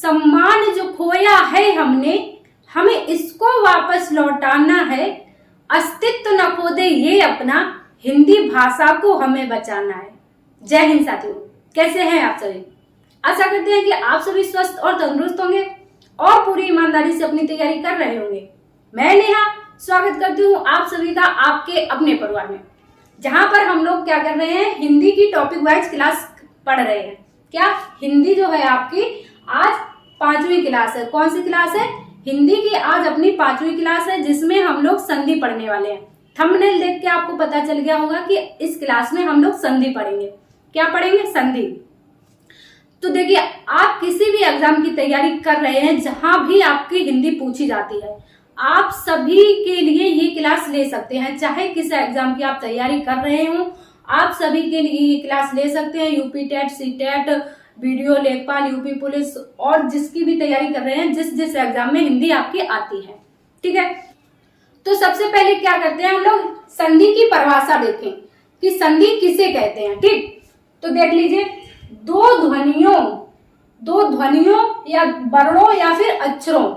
सम्मान जो खोया है हमने, हमें इसको वापस लौटाना है। अस्तित्व न खो दे ये अपना, हिंदी भाषा को हमें बचाना है। जय हिंद साथियों, कैसे हैं आप सभी? आशा करते हैं कि आप सभी स्वस्थ और तंदुरुस्त होंगे और पूरी ईमानदारी से अपनी तैयारी कर रहे होंगे। मैं नेहा स्वागत करती हूँ आप सभी का आपके अपने परिवार में, जहां पर हम लोग क्या कर रहे हैं, हिंदी की टॉपिक वाइज क्लास पढ़ रहे हैं। क्या हिंदी जो है आपकी आज 5वीं क्लास है। कौन सी क्लास है? हिंदी की आज अपनी 5वीं क्लास है, जिसमें हम लोग संधि पढ़ने वाले हैं। थंबनेल देख के आपको पता चल गया होगा कि इस क्लास में हम लोग संधि पढ़ेंगे। क्या पढ़ेंगे? संधि। तो देखिए, आप किसी भी एग्जाम की तैयारी कर रहे हैं, जहां भी आपकी हिंदी पूछी जाती है, आप सभी के लिए ये क्लास ले सकते हैं। चाहे किस एग्जाम की आप तैयारी कर रहे हो, आप सभी के लिए ये क्लास ले सकते हैं। UP TET, C TET, VDO, लेखपाल, यूपी पुलिस और जिसकी भी तैयारी कर रहे हैं, जिस एग्जाम में हिंदी आपकी आती है। ठीक है, तो सबसे पहले क्या करते हैं, हम लोग संधि की परिभाषा देखें कि संधि किसे कहते हैं। ठीक, तो देख लीजिए, दो ध्वनियों या वर्णों या फिर अक्षरों,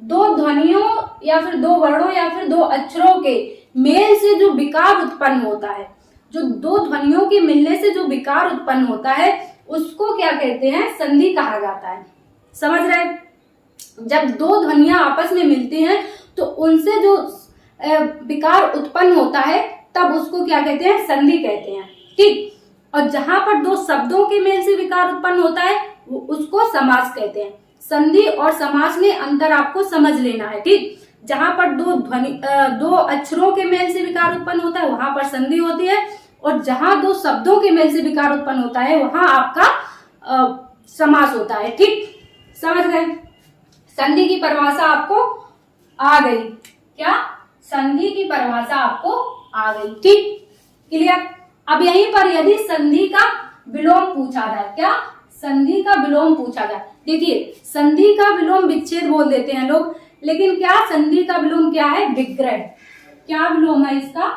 दो ध्वनियों या फिर दो वर्णों या फिर दो अक्षरों के मेल से जो विकार उत्पन्न होता है, जो दो ध्वनियों के मिलने से जो विकार उत्पन्न होता है, उसको क्या कहते हैं? संधि कहा जाता है। समझ रहे? जब दो ध्वनियां आपस में मिलती हैं तो उनसे जो विकार उत्पन्न होता है, तब उसको क्या कहते हैं? संधि कहते हैं। ठीक, और जहां पर दो शब्दों के मेल से विकार उत्पन्न होता है, उसको समास कहते हैं। संधि और समास में अंतर आपको समझ लेना है। ठीक, जहां पर दो अक्षरों के मेल से विकार उत्पन्न होता है, वहां पर संधि होती है, और जहां दो शब्दों के मेल से विकार उत्पन्न होता है, वहां आपका समास होता है। ठीक, समझ गए? संधि की परिभाषा आपको आ गई। क्या? संधि की परिभाषा आपको आ गई। ठीक, क्लियर? अब यहीं पर यदि संधि का विलोम पूछा जाए, क्या? संधि का विलोम पूछा जाए। देखिए, संधि का विलोम विच्छेद बोल देते हैं लोग, लेकिन क्या संधि का विलोम क्या है? विग्रह। क्या विलोम है इसका?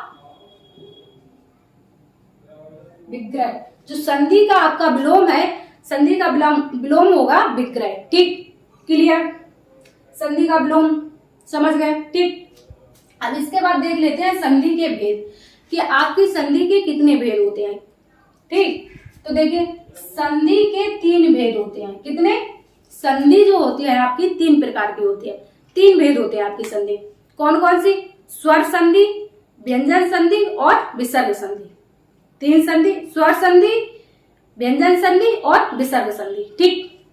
विग्रह। जो संधि का आपका विलोम है, संधि का विलोम होगा विग्रह। ठीक, क्लियर? संधि का विलोम समझ गए? ठीक, अब इसके बाद देख लेते हैं संधि के भेद, कि आपकी संधि के कितने भेद होते हैं। ठीक, तो देखिए, संधि के 3 भेद होते हैं। कितने? संधि जो होती है आपकी 3 प्रकार की होती है। 3 भेद होते हैं आपकी संधि। कौन कौन सी? स्वर संधि, व्यंजन संधि और विसर्ग संधि। 3 संधि, स्वर संधि, व्यंजन संधि और विसर्ग संधि। ठीक,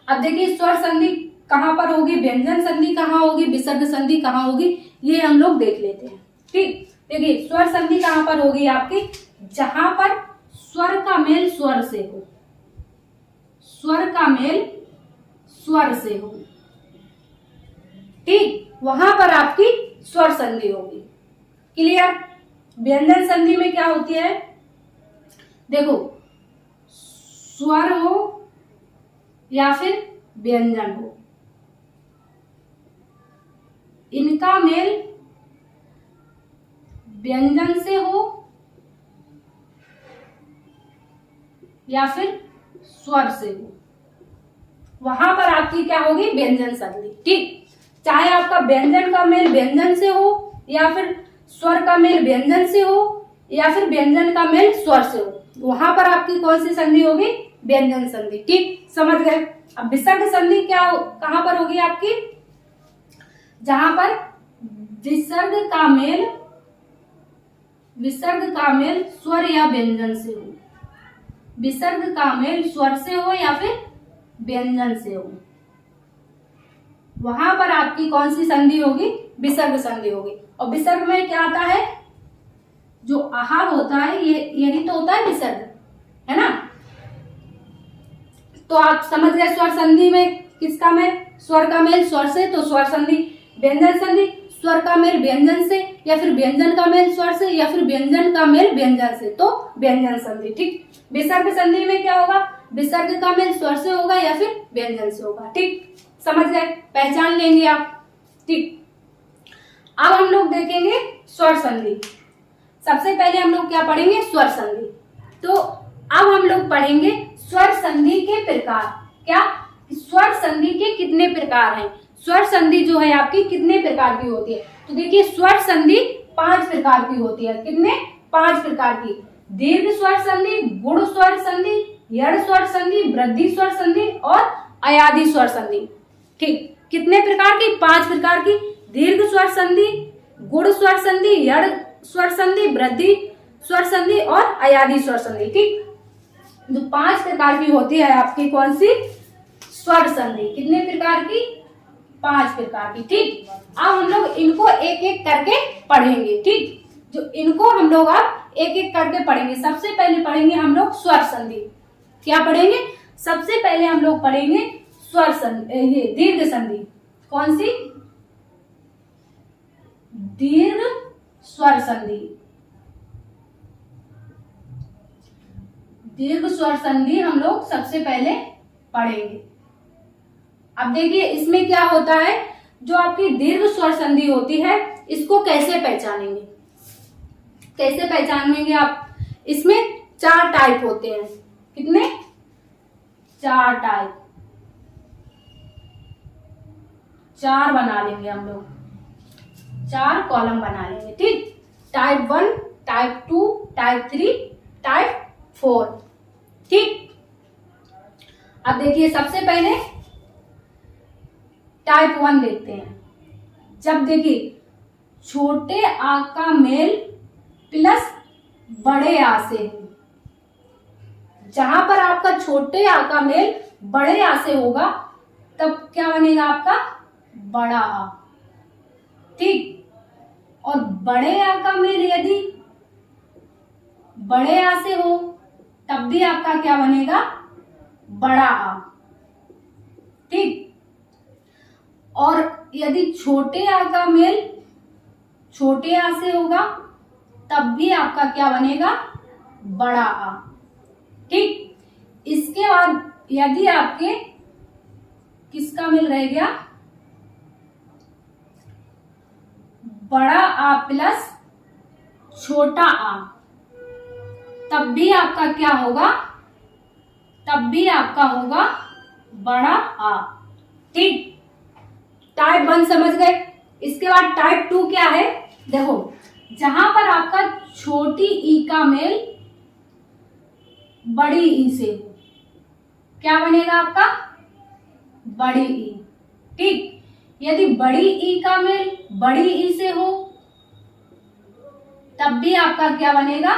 अब देखिए, स्वर संधि कहां पर होगी, व्यंजन संधि कहां होगी, विसर्ग संधि कहां होगी, ये हम लोग देख लेते हैं। ठीक, देखिए, स्वर संधि कहां पर होगी आपकी? जहां पर स्वर का मेल स्वर से हो, स्वर का मेल स्वर से हो। ठीक, वहां पर आपकी स्वर संधि होगी। क्लियर? व्यंजन संधि में क्या होती है? देखो, स्वर हो या फिर व्यंजन हो, इनका मेल व्यंजन से हो या फिर स्वर से हो, वहां पर आपकी क्या होगी? व्यंजन संधि। ठीक, चाहे आपका व्यंजन का मेल व्यंजन से हो, या फिर स्वर का मेल व्यंजन से हो, या फिर व्यंजन का मेल स्वर से हो, वहां पर आपकी कौन सी संधि होगी? व्यंजन संधि। ठीक, समझ गए? अब विसर्ग संधि कहां पर होगी आपकी? जहां पर विसर्ग का मेल स्वर या व्यंजन से हो, विसर्ग का मेल स्वर से हो या फिर व्यंजन से हो, वहां पर आपकी कौन सी संधि होगी? विसर्ग संधि होगी। और विसर्ग में क्या आता है? जो आहा होता है, यही तो होता है विसर्ग, है ना? तो आप समझ गए, स्वर संधि में किसका मेल? स्वर का मेल स्वर से, तो स्वर संधि। व्यंजन संधि, स्वर का मेल व्यंजन से, या फिर व्यंजन का मेल स्वर से, या फिर व्यंजन का मेल व्यंजन से, तो व्यंजन संधि। ठीक, विसर्ग संधि में क्या होगा? विसर्ग का मेल स्वर से होगा या फिर व्यंजन से होगा। ठीक, समझ गए? पहचान लेंगे आप। ठीक, अब हम लोग देखेंगे स्वर संधि। सबसे पहले हम लोग क्या पढ़ेंगे? स्वर संधि। तो अब हम लोग पढ़ेंगे स्वर संधि के प्रकार। क्या? स्वर संधि के कितने प्रकार हैं। स्वर संधि जो है आपकी कितने प्रकार की होती है, तो देखिए स्वर संधि 5 प्रकार की होती है। कितने? 5 प्रकार की। दीर्घ स्वर संधि, गुण स्वर संधि, यड़ स्वर संधि, वृद्धि स्वर संधि और अयादि स्वर संधि। ठीक, कितने प्रकार की? 5 प्रकार की। दीर्घ स्वर संधि, गुण स्वर संधि, यड़ स्वर संधि, वृद्धि स्वर संधि और अयादि स्वर संधि। ठीक, जो 5 प्रकार की होती है आपकी कौन सी? स्वर संधि। कितने प्रकार की? 5 प्रकार की। ठीक, अब हम लोग इनको एक एक करके पढ़ेंगे। ठीक, जो इनको हम लोग अब एक एक करके पढ़ेंगे। सबसे पहले पढ़ेंगे हम लोग स्वर संधि। क्या पढ़ेंगे? सबसे पहले हम लोग पढ़ेंगे स्वर संधि, ये दीर्घ संधि। कौन सी? दीर्घ स्वर संधि। दीर्घ स्वर संधि हम लोग सबसे पहले पढ़ेंगे। अब देखिए इसमें क्या होता है, जो आपकी दीर्घ स्वर संधि होती है इसको कैसे पहचानेंगे? कैसे पहचानेंगे आप? इसमें 4 टाइप होते हैं। कितने? 4 टाइप। 4 बना लेंगे हम लोग, 4 कॉलम बना लेंगे। ठीक, टाइप 1, टाइप 2, टाइप 3, टाइप 4। ठीक, अब देखिए सबसे पहले टाइप 1 देखते हैं। जब देखिए छोटे आ का मेल प्लस बड़े आ से हो, जहां पर आपका छोटे आ का मेल बड़े आ से होगा तब क्या बनेगा आपका? बड़ा आ। ठीक, और बड़े आ का मेल यदि बड़े आ से हो तब भी आपका क्या बनेगा? बड़ा आ। ठीक, और यदि छोटे आ का मेल छोटे आ से होगा तब भी आपका क्या बनेगा? बड़ा आ। ठीक, इसके बाद यदि आपके किसका मेल रह गया? बड़ा आ प्लस छोटा आ, तब भी आपका क्या होगा? तब भी आपका होगा बड़ा आ। ठीक, टाइप 1 समझ गए। इसके बाद टाइप 2 क्या है? देखो जहां पर आपका छोटी ई का मेल बड़ी ई से हो, क्या बनेगा आपका? बड़ी ई। ठीक, यदि बड़ी ई का मेल बड़ी ई से हो तब भी आपका क्या बनेगा?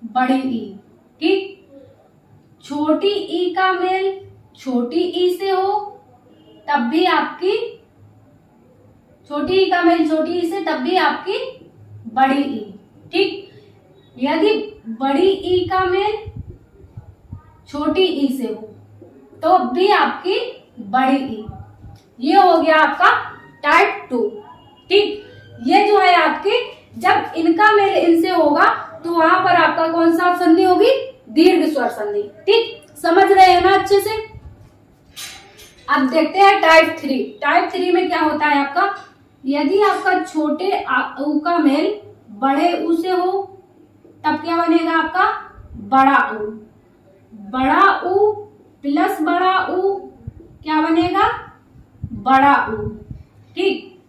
बड़ी ई। ठीक, छोटी ई का मेल छोटी ई से हो तब भी आपकी छोटी ई का मेल छोटी ई से तब भी आपकी बड़ी ई। ठीक, यदि बड़ी ई का मेल छोटी ई से हो तो भी आपकी बड़ी ई। ये हो गया आपका टाइप 2। ठीक, ये जो है आपकी जब इनका मेल इनसे होगा तो वहां पर आपका कौन सा संधि होगी? दीर्घ स्वर संधि। ठीक, समझ रहे हैं ना अच्छे से? अब देखते हैं टाइप 3। टाइप 3 में क्या होता है आपका? यदि आपका छोटे ऊ का मेल बड़े ऊ से हो तब क्या बनेगा आपका? बड़ा ऊ। बड़ा ऊ प्लस बड़ा ऊ क्या बनेगा? बड़ा ऊ। ठीक,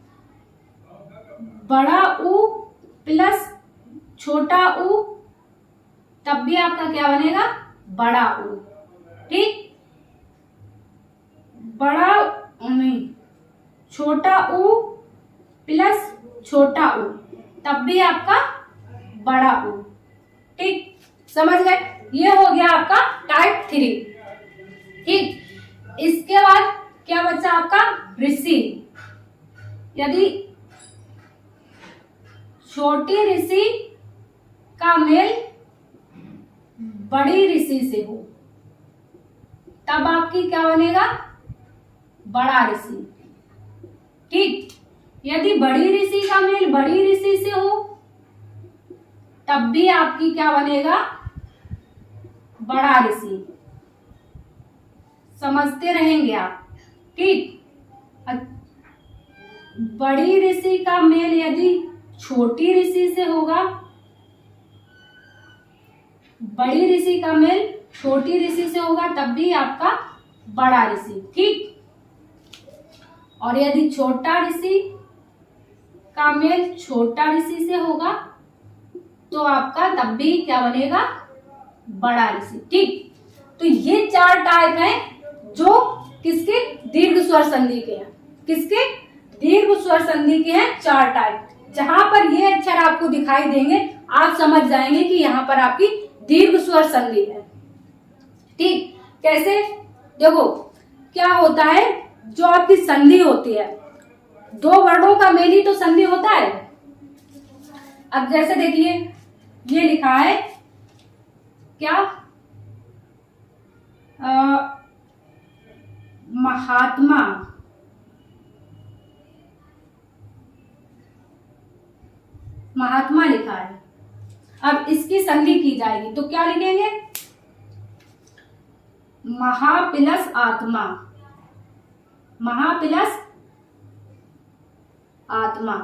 बड़ा ऊ प्लस छोटा ऊ तब भी आपका क्या बनेगा? बड़ा ऊ। ठीक, बड़ा नहीं, छोटा ऊ प्लस छोटा ऊ तब भी आपका बड़ा ऊ। ठीक, समझ गए? ये हो गया आपका टाइप 3। ठीक, इसके बाद क्या बचा आपका? ऋषि। यदि छोटी ऋषि का मेल बड़ी ऋषि से हो तब आपकी क्या बनेगा? बड़ा ऋषि। ठीक, यदि बड़ी ऋषि का मेल बड़ी ऋषि से हो तब भी आपकी क्या बनेगा? बड़ा ऋषि। समझते रहेंगे आप। ठीक, बड़ी ऋषि का मेल यदि छोटी ऋषि से होगा, बड़ी ऋषि का मेल छोटी ऋषि से होगा तब भी आपका बड़ा ऋषि, ठीक। और यदि छोटा ऋषि का मेल छोटा ऋषि से होगा तो आपका तब भी क्या बनेगा, बड़ा ऋषि, ठीक। तो ये 4 टाइप हैं जो किसके, दीर्घ स्वर संधि के हैं। किसके, दीर्घ स्वर संधि के हैं 4 टाइप। जहां पर ये अक्षर आपको दिखाई देंगे आप समझ जाएंगे कि यहाँ पर आपकी दीर्घ स्वर संधि है, ठीक। कैसे, देखो क्या होता है, जो आपकी संधि होती है, 2 वर्णों का मेल ही तो संधि होता है। अब जैसे देखिए ये लिखा है क्या, महात्मा, महात्मा लिखा है। अब इसकी संधि की जाएगी तो क्या लिखेंगे, महा प्लस आत्मा, महा प्लस आत्मा।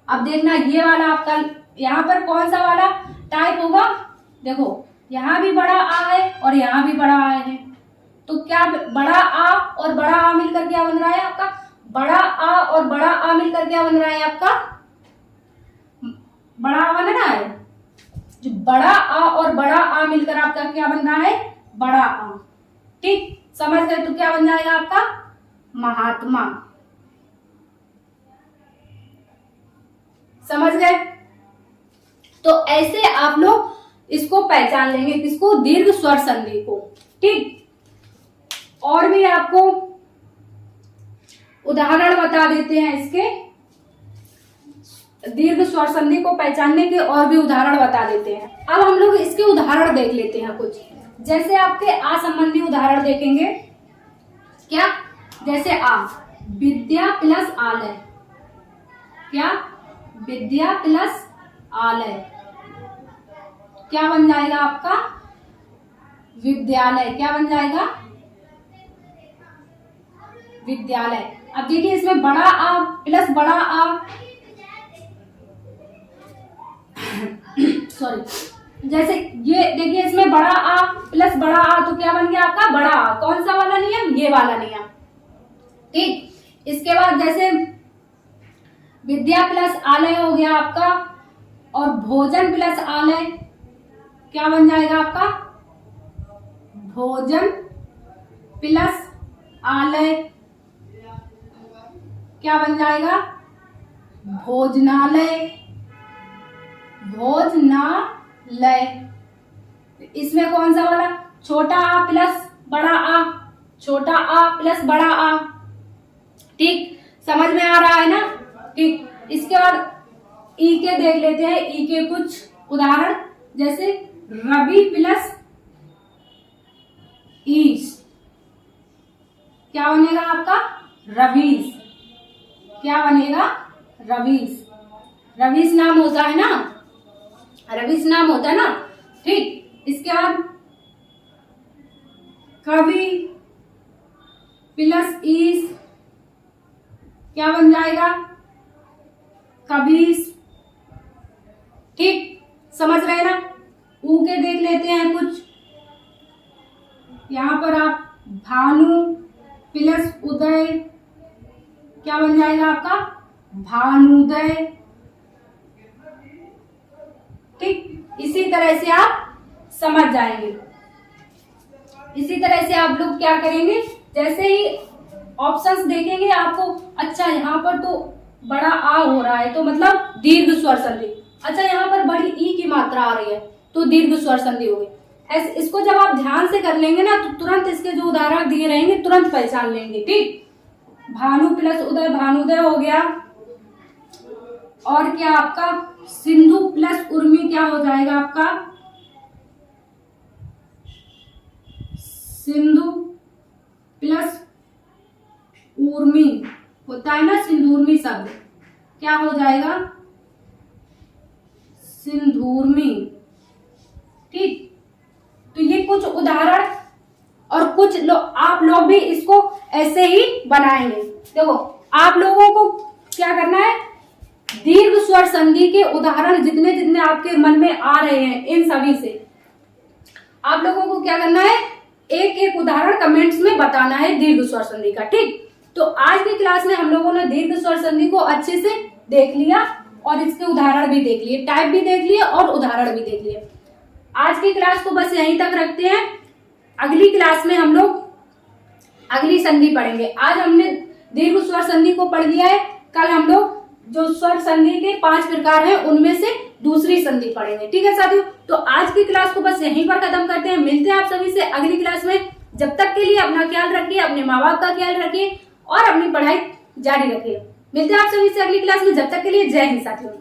अब देखना ये वाला आपका यहाँ पर कौन सा वाला टाइप होगा, देखो यहाँ भी बड़ा आ है और यहाँ भी बड़ा आ है, तो क्या बड़ा आ और बड़ा आ मिलकर क्या बन रहा है आपका, बड़ा आ और बड़ा आ मिलकर क्या बन रहा है आपका, बड़ा आ बन रहा है। जो बड़ा आ और बड़ा आ मिलकर आपका क्या बन रहा है, बड़ा आ, ठीक। समझ गए, तो क्या बन जाएगा आपका, महात्मा। समझ गए, तो ऐसे आप लोग इसको पहचान लेंगे, किसको, दीर्घ स्वर संधि को, ठीक। और भी आपको उदाहरण बता देते हैं इसके, दीर्घ स्वर संधि को पहचानने के और भी उदाहरण बता देते हैं। अब हम लोग इसके उदाहरण देख लेते हैं कुछ। जैसे आपके आ संबंधी उदाहरण देखेंगे, क्या, जैसे आ, विद्या प्लस आलय, क्या, विद्या प्लस आलय, क्या बन जाएगा आपका, विद्यालय। क्या बन जाएगा, विद्यालय। अब देखिए इसमें बड़ा आ प्लस बड़ा आ, सॉरी, जैसे ये देखिए इसमें बड़ा आ प्लस बड़ा आ तो क्या बन गया आपका, बड़ा आ। कौन सा वाला नियम, ये वाला नियम, ठीक। इसके बाद जैसे विद्या प्लस आलय हो गया आपका, और भोजन प्लस आलय क्या बन जाएगा आपका, भोजन प्लस आलय क्या बन जाएगा, भोजनालय, भोजनालय। इसमें कौन सा वाला, छोटा आ प्लस बड़ा आ, छोटा आ प्लस बड़ा आ, ठीक। समझ में आ रहा है ना, ठीक। इसके बाद ई के देख लेते हैं, ई के कुछ उदाहरण, जैसे रवि प्लस ईश, क्या बनेगा आपका, रवीश। क्या बनेगा, रवीश। रवीश नाम होता है ना, रवीश नाम होता है ना, ठीक। इसके बाद कवि प्लस ईश क्या बन जाएगा, कबीश, ठीक। समझ रहे हैं ना। ऊ के देख लेते हैं कुछ, यहां पर आप भानु प्लस उदय क्या बन जाएगा आपका, भानुदय, ठीक। इसी तरह से आप समझ जाएंगे। इसी तरह से आप लोग क्या करेंगे, जैसे ही ऑप्शंस देखेंगे आपको, अच्छा यहाँ पर तो बड़ा आ हो रहा है तो मतलब दीर्घ स्वर संधि, अच्छा यहाँ पर बड़ी ई की मात्रा आ रही है तो दीर्घ स्वर संधि हो गई। ऐसे इसको जब आप ध्यान से कर लेंगे ना तो तुरंत इसके जो उदाहरण दिए रहेंगे तुरंत पहचान लेंगे, ठीक। भानु प्लस उदय भानुदय हो गया। और क्या आपका सिंधु प्लस उर्मी क्या हो जाएगा आपका, सिंधु प्लस उर्मी होता है ना, सिंधुर्मी शब्द क्या हो जाएगा, सिंधुर्मी, ठीक। तो ये कुछ उदाहरण, और कुछ आप लोग भी इसको ऐसे ही बनाएंगे। देखो आप लोगों को क्या करना है, दीर्घ स्वर संधि के उदाहरण जितने जितने आपके मन में आ रहे हैं इन सभी से आप लोगों को क्या करना है, एक एक उदाहरण कमेंट्स में बताना है दीर्घ स्वर संधि का। ठीक, तो आज की क्लास में हम लोगों ने दीर्घ स्वर संधि को अच्छे से देख लिया और इसके उदाहरण भी देख लिए, टाइप भी देख लिए और उदाहरण भी देख लिए। आज की क्लास को बस यहीं तक रखते हैं। अगली क्लास में हम लोग अगली संधि पढ़ेंगे। आज हमने दीर्घ स्वर संधि को पढ़ लिया है, कल हम लोग जो स्वर संधि के 5 प्रकार हैं उनमें से दूसरी संधि पढ़ेंगे। ठीक है साथियों, तो आज की क्लास को बस यहीं पर खत्म करते हैं। मिलते हैं आप सभी से अगली क्लास में। जब तक के लिए अपना ख्याल रखिए, अपने माँ बाप का ख्याल रखिए और अपनी पढ़ाई जारी रखिए। मिलते हैं आप सभी से अगली क्लास में। जब तक के लिए जय हिंद साथियों।